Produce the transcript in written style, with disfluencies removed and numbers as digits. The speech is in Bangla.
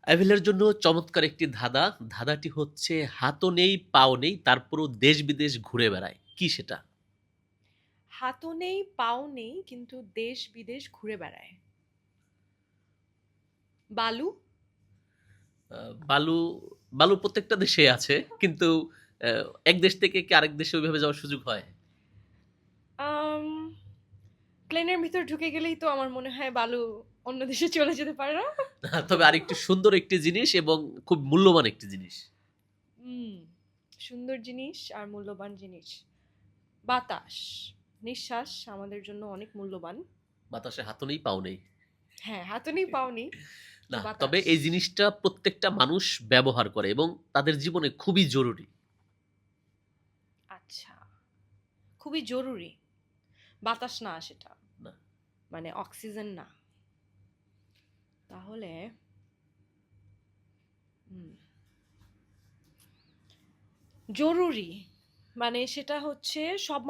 অ্যাভেলের জন্য চমৎকার একটি ধাঁধা। ধাঁধাটি হচ্ছে হাতও নেই, পাও নেই, তারপরও দেশ-বিদেশ ঘুরে বেড়ায়। কি সেটা? হাতও নেই, পাও নেই, কিন্তু দেশ বিদেশ ঘুরে বেড়ায়। বালু। আ বালু, বালু প্রত্যেকটা দেশেই আছে। কিন্তু অ্যা এক দেশ থেকে কি আরেক দেশে ওইভাবে যাওয়ার সুযোগ হয়? আম প্লেনের ভিতর ঢুকে গেলেই তো আমার মনে হয় বালু অন্য দেশে চলে যেতে পারে না? তবে আরেকটু সুন্দর একটি জিনিস এবং খুব মূল্যবান একটি জিনিস। হুম, সুন্দর জিনিস আর মূল্যবান জিনিস। বাতাস, নিঃশ্বাস আমাদের জন্য অনেক মূল্যবান। বাতাসে হাতও নেই, পাও নেই। হ্যাঁ, হাতও নেই, পাও নেই, তো না, তবে বাতাস। এই জিনিসটা প্রত্যেকটা মানুষ ব্যবহার করে এবং তাদের জীবনে খুবই জরুরি। আচ্ছা, খুবই জরুরি। বাতাস না সেটা, না, মানে অক্সিজেন না। তাহলে হুম, জরুরি মানে সেটা হচ্ছে সব